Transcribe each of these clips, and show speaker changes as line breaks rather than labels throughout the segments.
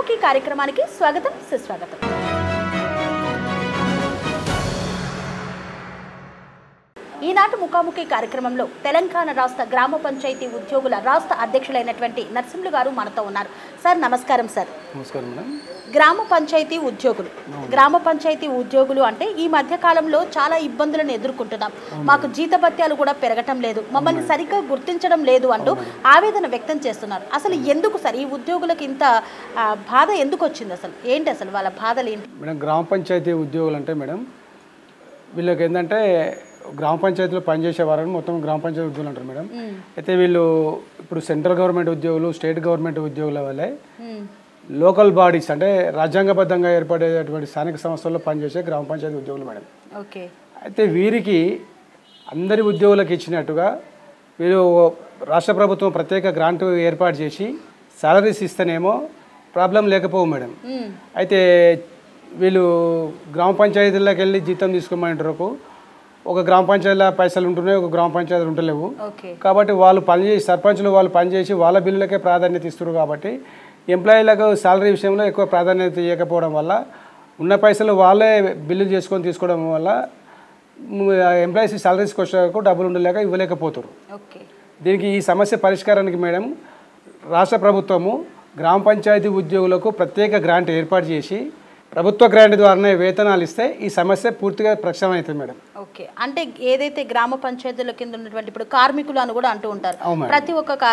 ముఖాముఖి కార్యక్రమానికి స్వాగతం సుస్వాగతం. ఈనాటి ముఖాముఖి కార్యక్రమంలో తెలంగాణ రాష్ట్ర గ్రామ పంచాయతీ ఉద్యోగుల రాష్ట్ర అధ్యక్షులైనటువంటి నరసింహులు గారు మనతో ఉన్నారు. సార్ నమస్కారం. సార్
నమస్కారం మేడం.
గ్రామ పంచాయతీ ఉద్యోగులు అంటే ఈ మధ్య కాలంలో చాలా ఇబ్బందులను ఎదుర్కొంటున్నాం. మాకు జీతభత్యాలు కూడా పెరగటం లేదు, మమ్మల్ని సరిగ్గా గుర్తించడం లేదు అంటూ ఆవేదన వ్యక్తం చేస్తున్నారు. అసలు ఎందుకు సార్ ఈ ఉద్యోగులకు ఇంత బాధ ఎందుకు వచ్చింది? అసలు ఏంటి అసలు వాళ్ళ బాధలు ఏంటి?
మేడం, గ్రామ పంచాయతీ ఉద్యోగులు అంటే మేడం వీళ్ళకి ఏంటంటే గ్రామ పంచాయతీలో పనిచేసే వారని మొత్తం గ్రామ పంచాయతీ ఉద్యోగులు అంటారు మేడం. అయితే వీళ్ళు ఇప్పుడు సెంట్రల్ గవర్నమెంట్ ఉద్యోగులు, స్టేట్ గవర్నమెంట్ ఉద్యోగుల వల్లే లోకల్ బాడీస్ అంటే రాజ్యాంగబద్ధంగా ఏర్పడేటువంటి స్థానిక సంస్థల్లో పనిచేసే గ్రామ పంచాయతీ ఉద్యోగులు మేడం.
ఓకే.
అయితే వీరికి అందరి ఉద్యోగులకు ఇచ్చినట్టుగా వీళ్ళు రాష్ట్ర ప్రభుత్వం ప్రత్యేక గ్రాంట్ ఏర్పాటు చేసి సాలరీస్ ఇస్తేనేమో ప్రాబ్లం లేకపోవు మేడం. అయితే వీళ్ళు గ్రామ పంచాయతీలోకి వెళ్ళి జీతం తీసుకోమంటారు. ఒక గ్రామ పంచాయతీల పైసలు ఉంటున్నాయి, ఒక గ్రామ పంచాయతీలు ఉంటలేవు. కాబట్టి వాళ్ళు పనిచేసి సర్పంచులు వాళ్ళు పనిచేసి వాళ్ళ బిల్లులకే ప్రాధాన్యత ఇస్తున్నారు. కాబట్టి ఎంప్లాయీలకు శాలరీ విషయంలో ఎక్కువ ప్రాధాన్యత ఇవ్వకపోవడం వల్ల ఉన్న పైసలు వాళ్ళే బిల్లు చేసుకొని తీసుకోవడం వల్ల ఎంప్లాయీస్ శాలరీస్కి వచ్చేందుకు డబ్బులు ఉండలేక ఇవ్వలేకపోతారు. దీనికి ఈ సమస్య పరిష్కారానికి మేడం రాష్ట్ర ప్రభుత్వము గ్రామ పంచాయతీ ఉద్యోగులకు ప్రత్యేక గ్రాంట్ ఏర్పాటు చేసి ప్రభుత్వ గ్రాంట్ ద్వారానే వేతనాలు ఇస్తే ఈ సమస్య పూర్తిగా ప్రక్షాళన అవుతుంది మేడం.
ఓకే. అంటే ఏదైతే గ్రామ పంచాయతీల కింద ఉన్నటువంటి ఇప్పుడు కార్మికులు అని కూడా అంటూ ఉంటారు, ప్రతి ఒక్క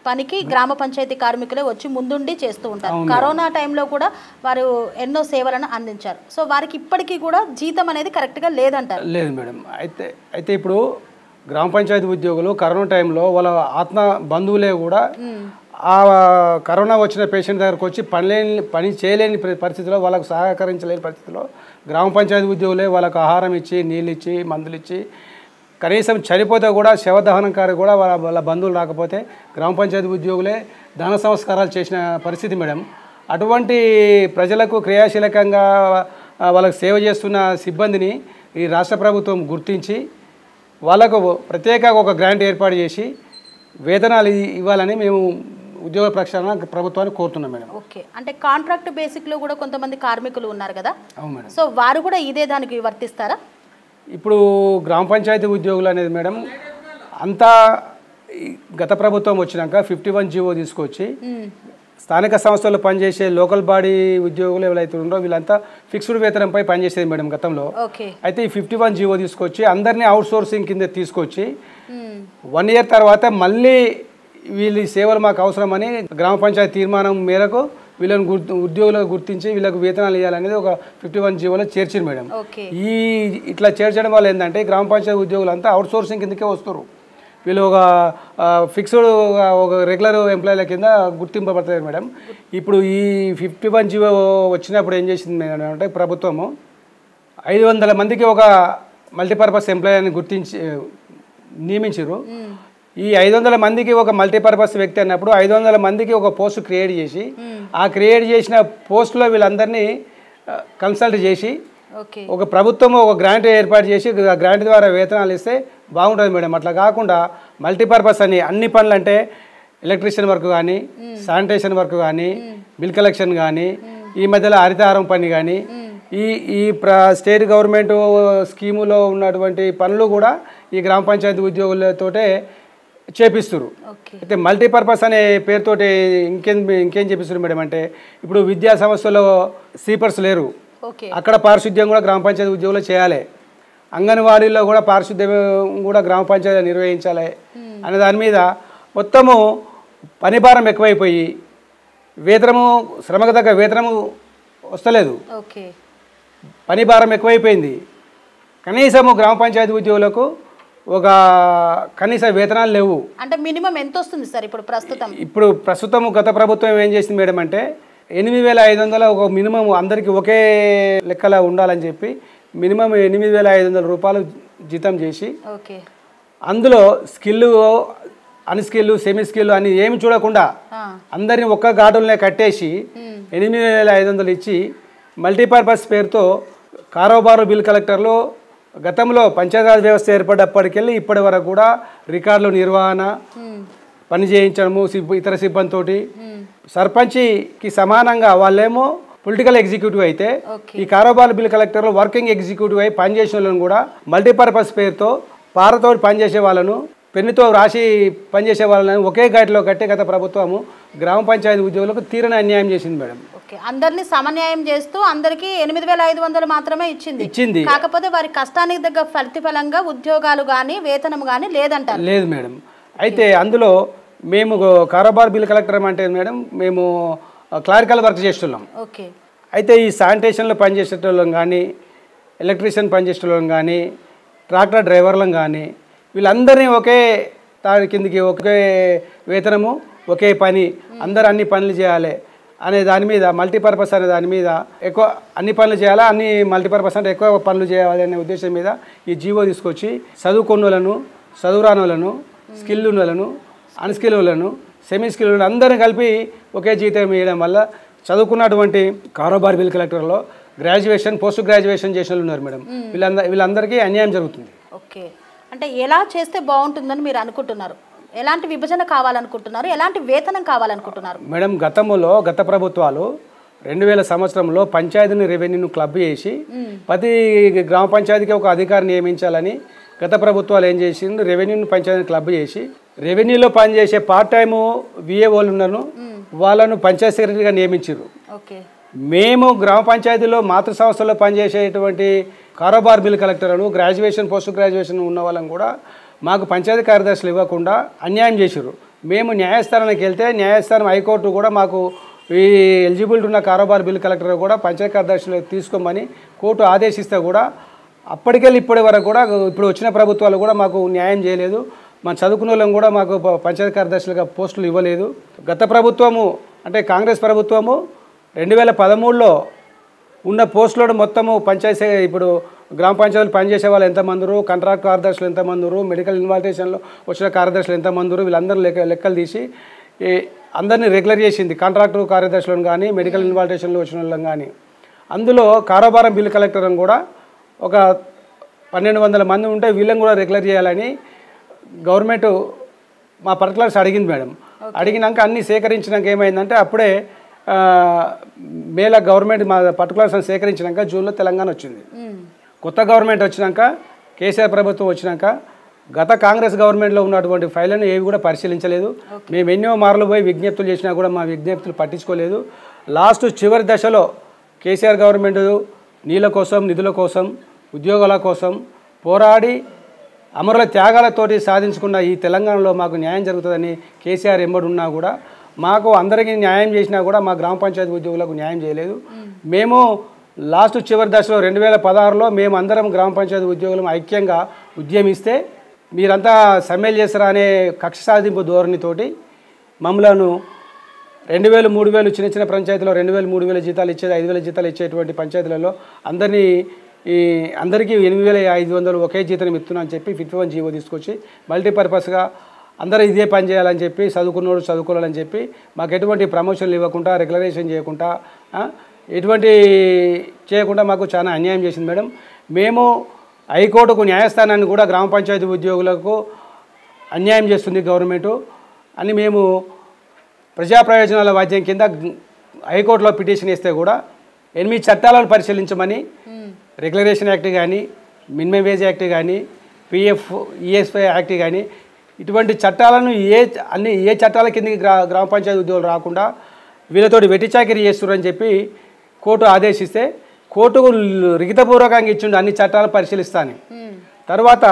పనికి గ్రామ పంచాయతీ కార్మికులే వచ్చి ముందుండి చేస్తూ ఉంటారు. కరోనా టైంలో కూడా వారు ఎన్నో సేవలను అందించారు. సో వారికి ఇప్పటికీ కూడా జీతం అనేది కరెక్ట్గా లేదంటారు.
లేదు మేడం. అయితే ఇప్పుడు గ్రామ పంచాయతీ ఉద్యోగులు కరోనా టైంలో వాళ్ళ ఆత్మ బంధువులే కూడా ఆ కరోనా వచ్చిన పేషెంట్ దగ్గరకు వచ్చి పని చేయలేని పరిస్థితిలో వాళ్ళకు సహకరించలేని పరిస్థితిలో గ్రామ పంచాయతీ ఉద్యోగులే వాళ్ళకు ఆహారం ఇచ్చి నీళ్ళు ఇచ్చి మందులు ఇచ్చి కనీసం చనిపోతే కూడా శవదహనం కార్య కూడా వాళ్ళ బంధువులు రాకపోతే గ్రామ పంచాయతీ ఉద్యోగులే దహన సంస్కారాలు చేసిన పరిస్థితి మేడం. అటువంటి ప్రజలకు క్రియాశీలకంగా వాళ్ళకు సేవ చేస్తున్న సిబ్బందిని ఈ రాష్ట్ర ప్రభుత్వం గుర్తించి వాళ్ళకు ప్రత్యేకంగా ఒక గ్రాంట్ ఏర్పాటు చేసి వేతనాలు ఇవ్వాలని మేము ఉద్యోగ ప్రక్షాళన ప్రభుత్వాన్ని కోరుతున్నాం మేడం.
ఓకే. అంటే కాంట్రాక్ట్ బేసిక్లో కూడా కొంతమంది కార్మికులు ఉన్నారు కదా.
అవును మేడం.
సో వారు కూడా ఇదే దానికి వర్తిస్తారా?
ఇప్పుడు గ్రామ పంచాయతీ ఉద్యోగులు అనేది మేడం అంతా గత ప్రభుత్వం వచ్చినాక 51 జీవో తీసుకొచ్చి స్థానిక సంస్థల్లో పనిచేసే లోకల్ బాడీ ఉద్యోగులు ఎవరైతే ఉన్నారో వీళ్ళంతా ఫిక్స్డ్ వేతనంపై పనిచేసేది మేడం గతంలో. అయితే ఈ 51 జీవో తీసుకొచ్చి అందరినీ అవుట్ సోర్సింగ్ కింద తీసుకొచ్చి 1 ఇయర్ తర్వాత మళ్ళీ వీళ్ళ సేవలు మాకు అవసరమని గ్రామ పంచాయతీ తీర్మానం మేరకు వీళ్ళని ఉద్యోగులకు గుర్తించి వీళ్ళకు వేతనాలు ఇవ్వాలనేది ఒక 51 జీవోలో చేర్చింది మేడం. ఇట్లా చేర్చడం వల్ల ఏంటంటే గ్రామ పంచాయతీ ఉద్యోగులు అంతా అవుట్ సోర్సింగ్ కిందకే వస్తారు. వీళ్ళు ఒక ఫిక్స్డ్ ఒక రెగ్యులర్ ఎంప్లాయీల కింద గుర్తింపబడతారు మేడం. ఇప్పుడు ఈ 51 జీవో వచ్చినప్పుడు ఏం చేసింది మేడం అంటే ప్రభుత్వము 500 మందికి ఒక మల్టీపర్పస్ ఎంప్లాయీని నియమించారు. ఈ 500 మందికి ఒక మల్టీపర్పస్ వ్యక్తి అన్నప్పుడు 500 మందికి ఒక పోస్ట్ క్రియేట్ చేసి ఆ క్రియేట్ చేసిన పోస్టులో వీళ్ళందరినీ కన్సల్ట్ చేసి ఒక ప్రభుత్వం ఒక గ్రాంట్ ఏర్పాటు చేసి ఆ గ్రాంట్ ద్వారా వేతనాలు ఇస్తే బాగుంటుంది మేడం. అట్లా కాకుండా మల్టీపర్పస్ అని అన్ని పనులు అంటే ఎలక్ట్రీషియన్ వర్క్ కానీ, శానిటేషన్ వర్క్ కానీ, బిల్ కలెక్షన్ కానీ, ఈ మధ్యలో హరితహారం పని కానీ ఈ స్టేట్ గవర్నమెంట్ స్కీములో ఉన్నటువంటి పనులు కూడా ఈ గ్రామ పంచాయతీ ఉద్యోగులతోటే చేపిస్తారు. అయితే మల్టీపర్పస్ అనే పేరుతోటి ఇంకేం చేపిస్తారు మేడం అంటే ఇప్పుడు విద్యా సంస్థలో స్వీపర్స్ లేరు, అక్కడ పారిశుద్ధ్యం కూడా గ్రామ పంచాయతీ ఉద్యోగులు చేయాలి. అంగన్వాడీలో కూడా పారిశుద్ధ్యం కూడా గ్రామ పంచాయతీ నిర్వహించాలి అనే దాని మీద మొత్తము పని భారం ఎక్కువైపోయి వేతనము శ్రమకు తగ్గ వేతనము వస్తలేదు, పని భారం ఎక్కువైపోయింది. కనీసము గ్రామ పంచాయతీ ఉద్యోగులకు ఒక కనీస వేతనాలు లేవు.
అంటే మినిమం ఎంత వస్తుంది సార్ ఇప్పుడు
ప్రస్తుతం గత ప్రభుత్వం ఏం చేసింది మేడం అంటే 8,500 ఒక మినిమం అందరికీ ఒకే లెక్కలా ఉండాలని చెప్పి మినిమం 8,500 రూపాయలు జీతం చేసి అందులో స్కిల్ అన్స్కిల్ సెమీ స్కిల్ అని ఏమి చూడకుండా అందరిని ఒక్క ఘాటులనే కట్టేసి 8,500 ఇచ్చి మల్టీపర్పస్ పేరుతో కారోబారు బిల్ కలెక్టర్లు గతంలో పంచాయతీరాజ్ వ్యవస్థ ఏర్పడ్డప్పటికెళ్ళి ఇప్పటి వరకు కూడా రికార్డుల నిర్వహణ, పని చేయించడము ఇతర సిబ్బందితోటి సర్పంచ్కి సమానంగా వాళ్ళేమో పొలిటికల్ ఎగ్జిక్యూటివ్ అయితే ఈ కారోబార్ బిల్ కలెక్టర్లు వర్కింగ్ ఎగ్జిక్యూటివ్ అయి పనిచేసిన వాళ్ళని కూడా మల్టీపర్పస్ పేరుతో పారతో పనిచేసే వాళ్ళను పెన్నుతో రాసి పనిచేసే వాళ్ళని ఒకే గైడ్లో కట్టి గత ప్రభుత్వము గ్రామ పంచాయతీ ఉద్యోగులకు తీరని అన్యాయం చేసింది మేడం.
అందరినీ సమన్యాయం చేస్తూ అందరికి 8,500 మాత్రమే ఇచ్చింది. కాకపోతే వారి కష్టానికి దగ్గర ప్రతిఫలంగా ఉద్యోగాలు కానీ వేతనం కానీ లేదంటారు.
లేదు మేడం. అయితే అందులో మేము కారోబార్ బిల్ కలెక్టర్ అంటే మేడం మేము క్లరికల్ వర్క్ చేస్తున్నాం. అయితే ఈ శానిటేషన్లో పనిచేసేటోళ్ళం కానీ ఎలక్ట్రీషియన్ పనిచేసేటోళ్ళం కానీ ట్రాక్టర్ డ్రైవర్లం కానీ వీళ్ళందరినీ ఒకే తాడి కిందికి ఒకే వేతనము ఒకే పని అందరు అన్ని పనులు చేయాలి అనే దాని మీద మల్టీపర్పస్ అనే దాని మీద ఎక్కువ అన్ని పనులు చేయాలా అన్ని మల్టీపర్పస్ అంటే ఎక్కువ పనులు చేయాలి అనే ఉద్దేశం మీద ఈ జీవో తీసుకొచ్చి చదువుకున్న వాళ్ళను చదువురాని వాళ్ళను స్కిల్ ఉన్న వాళ్ళను అన్స్కిల్ వాళ్ళను సెమీ స్కిల్ వాళ్ళను అందరిని కలిపి ఒకే జీతం వేయడం వల్ల చదువుకున్నటువంటి కారోబార్ బిల్ కలెక్టర్లో గ్రాడ్యుయేషన్ పోస్ట్ గ్రాడ్యుయేషన్ చేసిన వాళ్ళు ఉన్నారు మేడం. వీళ్ళందరికీ అన్యాయం జరుగుతుంది.
ఓకే, అంటే ఎలా చేస్తే బాగుంటుందని మీరు అనుకుంటున్నారు? ఎలాంటి విభజన కావాలనుకుంటున్నారు? ఎలాంటి వేతనం కావాలనుకుంటున్నారు?
మేడం గత ప్రభుత్వాలు 2000 సంవత్సరంలో పంచాయతీని రెవెన్యూను క్లబ్ చేసి ప్రతి గ్రామ పంచాయతీకి ఒక అధికారి నియమించాలని గత ప్రభుత్వాలు ఏం చేసింది, రెవెన్యూని పంచాయతీని క్లబ్ చేసి రెవెన్యూలో పనిచేసే పార్ట్ టైము విఏఓలు ఉన్నాను వాళ్ళను పంచాయతీ సెక్రటరీగా నియమించారు. మేము గ్రామ పంచాయతీలో మాతృ సంస్థల్లో పనిచేసేటువంటి కారోబార్ బిల్ కలెక్టర్లు గ్రాడ్యుయేషన్ పోస్ట్ గ్రాడ్యుయేషన్ ఉన్న వాళ్ళని కూడా మాకు పంచాయతీ కార్యదర్శులు ఇవ్వకుండా అన్యాయం చేశారు. మేము న్యాయస్థానానికి వెళ్తే న్యాయస్థానం హైకోర్టు కూడా మాకు ఈ ఎలిజిబిలిటీ ఉన్న కారోబార్ బిల్ కలెక్టర్ కూడా పంచాయతీ కార్యదర్శులు తీసుకోమని కోర్టు ఆదేశిస్తే కూడా అప్పటికెళ్ళి ఇప్పటి వరకు కూడా ఇప్పుడు వచ్చిన ప్రభుత్వాలు కూడా మాకు న్యాయం చేయలేదు. మన చదువుకున్న వాళ్ళని కూడా మాకు పంచాయతీ కార్యదర్శులుగా పోస్టులు ఇవ్వలేదు. గత ప్రభుత్వము అంటే కాంగ్రెస్ ప్రభుత్వము 2013లో ఉన్న పోస్టులను మొత్తము పంచాయతీ ఇప్పుడు గ్రామ పంచాయతీలు పనిచేసే వాళ్ళు ఎంతమందిరు, కాంట్రాక్ట్ కార్యదర్శులు ఎంతమందిరు, మెడికల్ ఇన్వాల్టేషన్లో వచ్చిన కార్యదర్శులు ఎంతమందిరు వీళ్ళందరూ లెక్కలు తీసి అందరినీ రెగ్యులర్ చేసింది. కాంట్రాక్టు కార్యదర్శులను కానీ మెడికల్ ఇన్వాల్టేషన్లో వచ్చిన వాళ్ళని కానీ. అందులో కారోబారం బిల్ కలెక్టర్ కూడా ఒక 1200 మంది ఉంటే వీళ్ళని కూడా రెగ్యులర్ చేయాలని గవర్నమెంట్ మా పర్టికులర్స్ అడిగింది మేడం. అడిగినాక అన్నీ సేకరించినాక ఏమైందంటే అప్పుడే మేల గవర్నమెంట్ మా పర్టికులర్స్ సేకరించినాక జూన్లో తెలంగాణ వచ్చింది. కొత్త గవర్నమెంట్ వచ్చినాక కేసీఆర్ ప్రభుత్వం వచ్చినాక గత కాంగ్రెస్ గవర్నమెంట్లో ఉన్నటువంటి ఫైళ్ళను ఏవి కూడా పరిశీలించలేదు. మేము ఎన్నో మార్లు పోయి విజ్ఞప్తులు చేసినా కూడా మా విజ్ఞప్తులు పట్టించుకోలేదు. లాస్ట్ చివరి దశలో కేసీఆర్ గవర్నమెంట్ నీళ్ళ కోసం నిధుల కోసం ఉద్యోగాల కోసం పోరాడి అమరుల త్యాగాలతోటి సాధించుకున్న ఈ తెలంగాణలో మాకు న్యాయం జరుగుతుందని కేసీఆర్ ఎంబడున్నా కూడా మాకు అందరికీ న్యాయం చేసినా కూడా మా గ్రామ పంచాయతీ ఉద్యోగులకు న్యాయం చేయలేదు. మేము లాస్ట్ చివరి దశలో 2016లో మేము అందరం గ్రామ పంచాయతీ ఉద్యోగులం ఐక్యంగా ఉద్యమిస్తే మీరంతా సమ్మెలు చేస్తారా అనే కక్ష సాధింపు ధోరణితోటి మమ్మలను 2000 3000 చిన్న చిన్న పంచాయతీలో 2000 3000 జీతాలు ఇచ్చేది 5000 జీతాలు ఇచ్చేటువంటి పంచాయతీలలో అందరికీ 8500 ఒకే జీతం ఇస్తున్నాం అని చెప్పి 51 జీవో తీసుకొచ్చి మల్టీపర్పస్గా అందరూ ఇదే పని చేయాలని చెప్పి చదువుకున్నోడు చదువుకోవాలని చెప్పి మాకు ఎటువంటి ప్రమోషన్లు ఇవ్వకుండా రెగ్యులరేషన్ చేయకుండా ఎటువంటి చేయకుండా మాకు చాలా అన్యాయం చేసింది మేడం. మేము హైకోర్టుకు న్యాయస్థానాన్ని కూడా గ్రామ పంచాయతీ ఉద్యోగులకు అన్యాయం చేస్తుంది గవర్నమెంటు అని మేము ప్రజా ప్రయోజనాల వాద్యం కింద హైకోర్టులో పిటిషన్ ఇస్తే కూడా 8 చట్టాలను పరిశీలించమని రెగ్యులరేషన్ యాక్ట్ కానీ మినిమం వేజ్ యాక్ట్ కానీ పిఎఫ్ ఈఎస్ఐ యాక్ట్ కానీ ఇటువంటి చట్టాలను ఏ చట్టాల కిందకి గ్రామ పంచాయతీ ఉద్యోగులు రాకుండా వీళ్ళతోటి వెట్టి చాకిరీ చేస్తున్నారని చెప్పి కోర్టు ఆదేశిస్తే కోర్టుకు లిఖితపూర్వకంగా ఇచ్చిండు అన్ని చట్టాలు పరిశీలిస్తాను. తర్వాత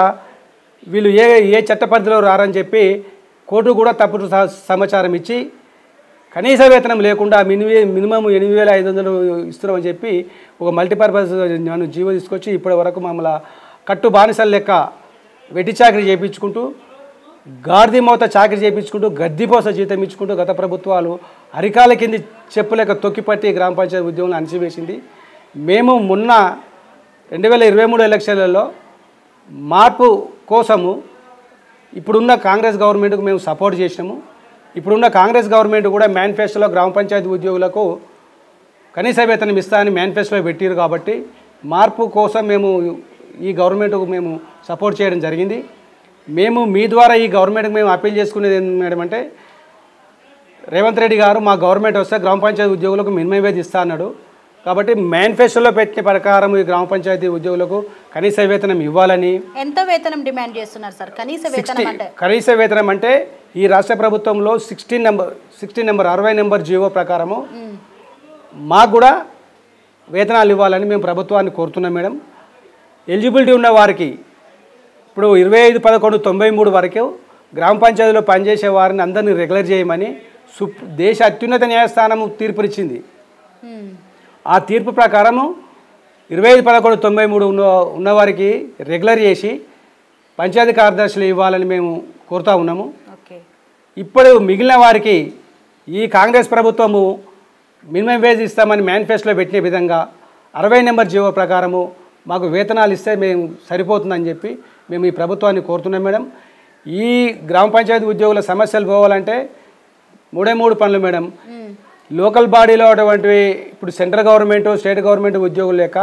వీళ్ళు ఏ చట్ట పరిధిలో రారని చెప్పి కోర్టు కూడా తప్పుడు సమాచారం ఇచ్చి కనీస వేతనం లేకుండా మినిమం 8500 ఇస్తున్నామని చెప్పి ఒక మల్టీపర్పస్ నన్ను జీవో తీసుకొచ్చి ఇప్పటి వరకు మమ్మల్ని కట్టు బానిసల లెక్క వెట్టి చాకరీ చేయించుకుంటూ గాడిద మోత చాకరీ చేయించుకుంటూ గద్దిపోస జీతం ఇచ్చుకుంటూ గత ప్రభుత్వాలు అరికాల కింది చెప్పులేక తొక్కిపట్టి గ్రామ పంచాయతీ ఉద్యోగులను అణచివేసింది. మేము మొన్న 2023 ఎలక్షన్లలో మార్పు కోసము ఇప్పుడున్న కాంగ్రెస్ గవర్నమెంట్కు మేము సపోర్ట్ చేసినాము. ఇప్పుడున్న కాంగ్రెస్ గవర్నమెంట్ కూడా మేనిఫెస్టోలో గ్రామ పంచాయతీ ఉద్యోగులకు కనీస వేతనం ఇస్తా అని మేనిఫెస్టోలో పెట్టారు. కాబట్టి మార్పు కోసం మేము ఈ గవర్నమెంట్కు మేము సపోర్ట్ చేయడం జరిగింది. మేము మీ ద్వారా ఈ గవర్నమెంట్కి మేము అప్పీల్ చేసుకునేది ఏంటి మేడం అంటే, రేవంత్ రెడ్డి గారు మా గవర్నమెంట్ వస్తే గ్రామ పంచాయతీ ఉద్యోగులకు మినిమం వేజ్ ఇస్తా అన్నాడు. కాబట్టి మేనిఫెస్టోలో పెట్టిన ప్రకారం ఈ గ్రామ పంచాయతీ ఉద్యోగులకు కనీస వేతనం ఇవ్వాలని.
ఎంత వేతనం డిమాండ్ చేస్తున్నారు సార్? కనీస వేతనం అంటే
కనీస వేతనం అంటే ఈ రాష్ట్ర ప్రభుత్వంలో 16 నెంబర్ 60 నెంబర్ జీవో ప్రకారము మాకు కూడా వేతనాలు ఇవ్వాలని మేము ప్రభుత్వాన్ని కోరుతున్నాం మేడం. ఎలిజిబిలిటీ ఉన్న వారికి ఇప్పుడు 25/11/93 వరకు గ్రామ పంచాయతీలో పనిచేసే వారిని అందరినీ రెగ్యులర్ చేయమని దేశ అత్యున్నత న్యాయస్థానం తీర్పునిచ్చింది. ఆ తీర్పు ప్రకారము 25/11/93 ఉన్నవారికి రెగ్యులర్ చేసి పంచాయతీ కార్యదర్శులు ఇవ్వాలని మేము కోరుతా ఉన్నాము. ఇప్పుడు మిగిలిన వారికి ఈ కాంగ్రెస్ ప్రభుత్వము మినిమం వేజ్ ఇస్తామని మేనిఫెస్టోలో పెట్టిన విధంగా 60 నెంబర్ జీవో ప్రకారము మాకు వేతనాలు ఇస్తే మేము సరిపోతుందని చెప్పి మేము ఈ ప్రభుత్వాన్ని కోరుతున్నాం మేడం. ఈ గ్రామ పంచాయతీ ఉద్యోగుల సమస్యలు పోవాలంటే 3 పనులు మేడం. లోకల్ బాడీలో అటువంటివి ఇప్పుడు సెంట్రల్ గవర్నమెంట్ స్టేట్ గవర్నమెంట్ ఉద్యోగులు లేక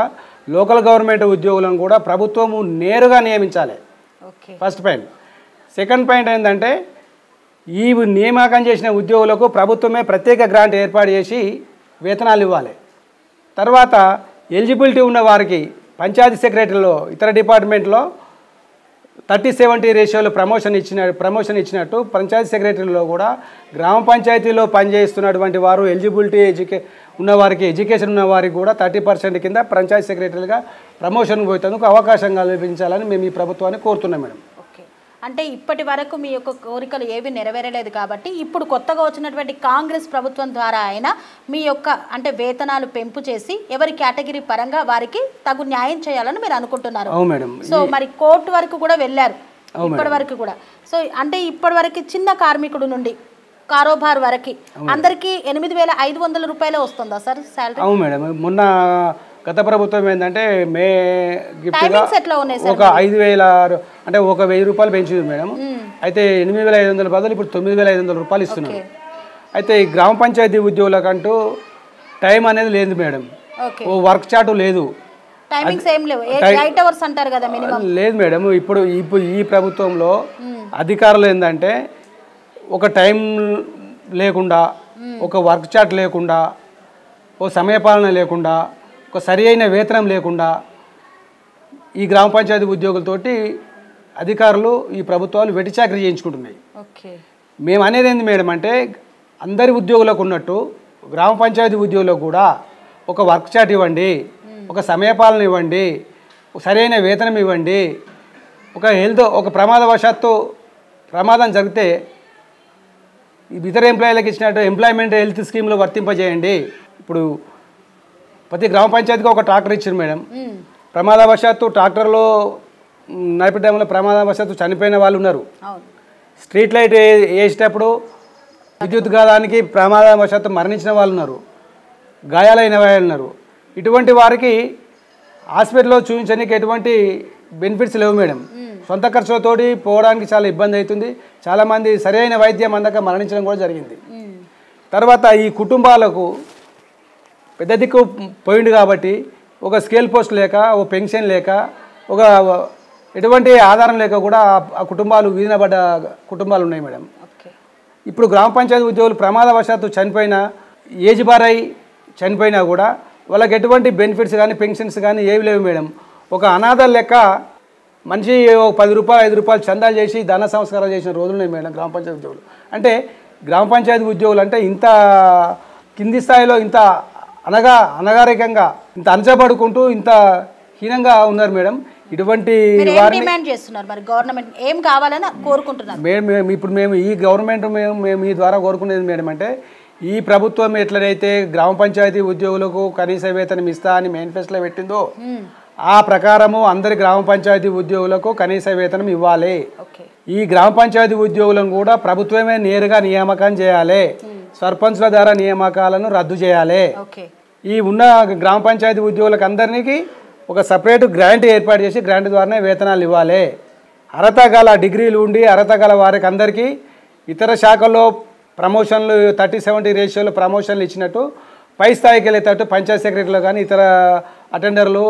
లోకల్ గవర్నమెంట్ ఉద్యోగులను కూడా ప్రభుత్వము నేరుగా నియమించాలి. First point. సెకండ్ పాయింట్ ఏంటంటే ఈ నియామకం చేసిన ఉద్యోగులకు ప్రభుత్వమే ప్రత్యేక గ్రాంట్ ఏర్పాటు చేసి వేతనాలు ఇవ్వాలి. తర్వాత ఎలిజిబిలిటీ ఉన్న వారికి పంచాయతీ సెక్రటరీలో ఇతర డిపార్ట్మెంట్లో 30-70 రేషియోలో ప్రమోషన్ ఇచ్చినట్టు పంచాయతీ సెక్రటరీలో కూడా గ్రామ పంచాయతీలో పనిచేస్తున్నటువంటి వారు ఎలిజిబిలిటీ ఉన్నవారికి ఎడ్యుకేషన్ ఉన్నవారికి కూడా 30% కింద పంచాయతీ సెక్రటరీగా ప్రమోషన్ పోయేందుకు అవకాశం కల్పించాలని మేము ఈ ప్రభుత్వాన్ని కోరుతున్నాం మేడం.
అంటే ఇప్పటి వరకు మీ యొక్క కోరికలు ఏవి నెరవేరలేదు కాబట్టి ఇప్పుడు కొత్తగా వచ్చినటువంటి కాంగ్రెస్ ప్రభుత్వం ద్వారా అయినా మీ యొక్క అంటే వేతనాలు పెంపు చేసి ఎవరి కేటగిరీ పరంగా వారికి తగు న్యాయం చేయాలని మీరు అనుకుంటున్నారు. సో మరి కోర్టు వరకు కూడా వెళ్ళారు ఇప్పటి వరకు కూడా. సో అంటే ఇప్పటి వరకు చిన్న కార్మికుడు నుండి కారోబార్ వరకు అందరికీ 8,500 రూపాయలే వస్తుందా సార్ శాలరీ?
అవును మేడం. మొన్న గత ప్రభుత్వం ఏంటంటే మే గిఫ్ట్గా ఒక 5,000 అంటే 1,000 రూపాయలు పెంచింది మేడం. అయితే 8,500 బదులు ఇప్పుడు 9,500 రూపాయలు ఇస్తున్నారు. అయితే ఈ గ్రామ పంచాయతీ ఉద్యోగులకంటూ టైం అనేది లేదు మేడం. ఓ వర్క్ చార్ట్ లేదు, లేదు మేడం. ఇప్పుడు ఈ ప్రభుత్వంలో అధికారులు ఏంటంటే ఒక టైం లేకుండా, ఒక వర్క్ చార్ట్ లేకుండా, ఓ సమయపాలన లేకుండా, ఒక సరి అయిన వేతనం లేకుండా ఈ గ్రామ పంచాయతీ ఉద్యోగులతోటి అధికారులు ఈ ప్రభుత్వాలు వెటిచాకరీ చేయించుకుంటున్నాయి. మేము అనేది ఏంది మేడం అంటే అందరి ఉద్యోగులకు ఉన్నట్టు గ్రామ పంచాయతీ ఉద్యోగులకు కూడా ఒక వర్క్ చార్ట్ ఇవ్వండి, ఒక సమయపాలన ఇవ్వండి, సరైన వేతనం ఇవ్వండి. ఒక ప్రమాదవశాత్తు ప్రమాదం జరిగితే ఇతర ఎంప్లాయీలకు ఇచ్చినట్టు ఎంప్లాయ్మెంట్ హెల్త్ స్కీమ్లో వర్తింపజేయండి. ఇప్పుడు ప్రతి గ్రామ పంచాయతీకి ఒక ట్రాక్టర్ ఇచ్చారు మేడం. ప్రమాదవశాత్తు ట్రాక్టర్లో నడిపే టైంలో ప్రమాదవశాత్తు చనిపోయిన వాళ్ళు ఉన్నారు. స్ట్రీట్ లైట్ వేసేటప్పుడు విద్యుత్ ఘాతానికి ప్రమాదవశాత్తు మరణించిన వాళ్ళు ఉన్నారు, గాయాలైన వాళ్ళు ఉన్నారు. ఇటువంటి వారికి హాస్పిటల్లో చూపించడానికి ఎటువంటి బెనిఫిట్స్ లేవు మేడం. సొంత ఖర్చులతోటి పోవడానికి చాలా ఇబ్బంది అవుతుంది. చాలామంది సరైన వైద్యం అందక మరణించడం కూడా జరిగింది. తర్వాత ఈ కుటుంబాలకు పెద్ద దిక్కు పోయింది కాబట్టి ఒక స్కేల్ పోస్ట్ లేక, ఒక పెన్షన్ లేక, ఒక ఎటువంటి ఆధారం లేక కూడా ఆ కుటుంబాలు వీధినబడ్డ కుటుంబాలు ఉన్నాయి మేడం. ఇప్పుడు గ్రామ పంచాయతీ ఉద్యోగులు ప్రమాదవశాత్తు చనిపోయినా, ఏజ్ బార్ అయి చనిపోయినా కూడా వాళ్ళకి ఎటువంటి బెనిఫిట్స్ కానీ పెన్షన్స్ కానీ ఏవి లేవు మేడం. ఒక అనాథ లెక్క మనిషి 10 రూపాయలు 5 రూపాయలు చందాలు చేసి ధన సంస్కారాలు చేసిన రోజులు ఉన్నాయి మేడం గ్రామ పంచాయతీ ఉద్యోగులు. అంటే గ్రామ పంచాయతీ ఉద్యోగులు అంటే ఇంత కింది స్థాయిలో ఇంత అనగారికంగా ఇంత అణచబడుకుంటూ ఇంత హీనంగా ఉన్నారు మేడం. ఇటువంటి ఇప్పుడు మేము ఈ గవర్నమెంట్ మేము ఈ ద్వారా కోరుకునేది మేడం అంటే ఈ ప్రభుత్వం ఎట్లయితే గ్రామ పంచాయతీ ఉద్యోగులకు కనీస వేతనం ఇస్తా అని మేనిఫెస్టోలో పెట్టిందో ఆ ప్రకారము అందరి గ్రామ పంచాయతీ ఉద్యోగులకు కనీస వేతనం ఇవ్వాలి. ఈ గ్రామ పంచాయతీ ఉద్యోగులను కూడా ప్రభుత్వమే నేరుగా నియామకం చేయాలి. సర్పంచ్ల ద్వారా నియామకాలను రద్దు చేయాలి. ఈ ఉన్న గ్రామ పంచాయతీ ఉద్యోగులకు అందరికీ ఒక సపరేట్ గ్రాంట్ ఏర్పాటు చేసి గ్రాంట్ ద్వారానే వేతనాలు ఇవ్వాలి. అర్హత గల డిగ్రీలు ఉండి అర్హత గల వారికి అందరికీ ఇతర శాఖల్లో ప్రమోషన్లు 30-70 రేషియోలో ప్రమోషన్లు ఇచ్చినట్టు పై స్థాయికి వెళ్ళేటట్టు పంచాయతీ సెక్రటరీలో కానీ ఇతర అటెండర్లు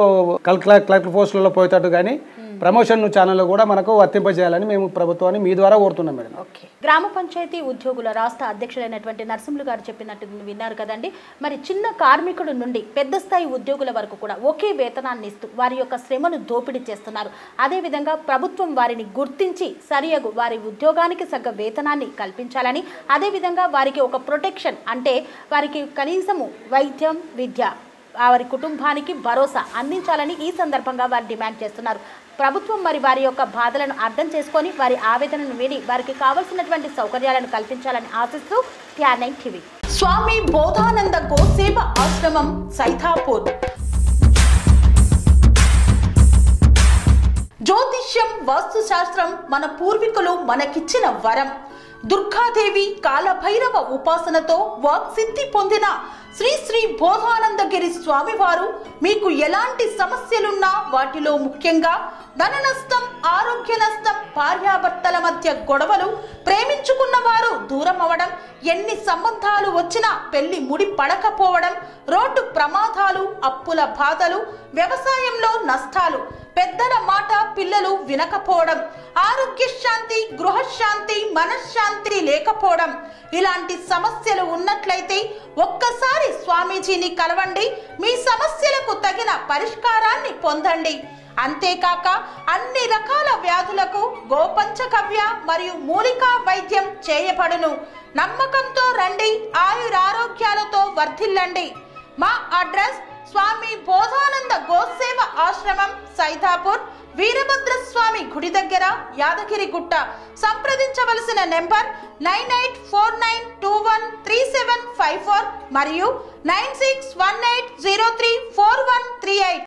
క్లర్క్ పోస్టులలో పోయేటట్టు కానీ ప్రమోషన్ ఛానల్లో కూడా మనకు వర్తింపజేయాలని మేము ప్రభుత్వాన్ని మీ ద్వారా కోరుతున్నాం మేడం.
ఓకే, గ్రామ పంచాయతీ ఉద్యోగుల రాష్ట్ర అధ్యక్షులైనటువంటి నరసింహులు గారు చెప్పినట్టు విన్నారు కదండి. మరి చిన్న కార్మికుడు నుండి పెద్ద స్థాయి ఉద్యోగుల వరకు కూడా ఒకే వేతనాన్ని ఇస్తూ వారి యొక్క శ్రమను దోపిడీ చేస్తున్నారు. అదేవిధంగా ప్రభుత్వం వారిని గుర్తించి సరియగు వారి ఉద్యోగానికి సగ్గ వేతనాన్ని కల్పించాలని, అదేవిధంగా వారికి ఒక ప్రొటెక్షన్ అంటే వారికి కనీసము వైద్యం, విద్య, వారి కుటుంబానికి భరోసా అందించాలని ఈ సందర్భంగా వారు డిమాండ్ చేస్తున్నారు. ప్రభుత్వం మరి వారి యొక్క బాధలను అర్థం చేసుకొని వారి ఆవేదనను విని వారికి కావలసినటువంటి సౌకర్యాలను కల్పించాలని ఆశిస్తూ TR9 టీవీ. స్వామి బోధానంద గోసేవ ఆశ్రమం సైథాపూర్. జ్యోతిష్యం, వాస్తుశాస్త్రం మన పూర్వీకులు మనకిచ్చిన వరం. దుర్గాదేవి, కాలభైరవ ఉపాసనతో వాక్సిద్ధి పొందిన శ్రీ శ్రీ బోధానందగిరి స్వామివారు మీకు ఎలాంటి సమస్యలున్నా, వాటిలో ముఖ్యంగా ధన నష్టం, ఆరోగ్య నష్టం, భార్యాభర్తల మధ్య గొడవలు, ప్రేమించుకున్న వారు దూరం అవడం, ఎన్ని సంబంధాలు వచ్చినా పెళ్లి ముడి పడకపోవడం, రోడ్డు ప్రమాదాలు, అప్పుల బాధలు, వ్యవసాయంలో నష్టాలు, పెద్దల మాట పిల్లలు వినకపోవడం, ఆరోగ్య శాంతి, గృహశాంతి, మనశ్శాంతి లేకపోవడం, ఇలాంటి సమస్యలు ఉన్నట్లయితే ఒక్కసారి స్వామీజీని కలవండి. మీ సమస్యలకు తగిన పరిష్కారాన్ని పొందండి. అంతేకాక అన్ని రకాల వ్యాధులకు గోపంచకవ్య మరియు మూలికా వైద్యం చేయబడును. నమ్మకంతో రండి, ఆయురారోగ్యాలతో వర్ధిల్లండి. మా అడ్రస్ స్వామి బోధానంద గోసేవ ఆశ్రమం, సైథాపూర్, వీరభద్రస్వామి గుడి దగ్గర, యాదగిరిగుట్ట. సంప్రదించవలసిన నెంబర్ 9849213754 మరియు 9618034138.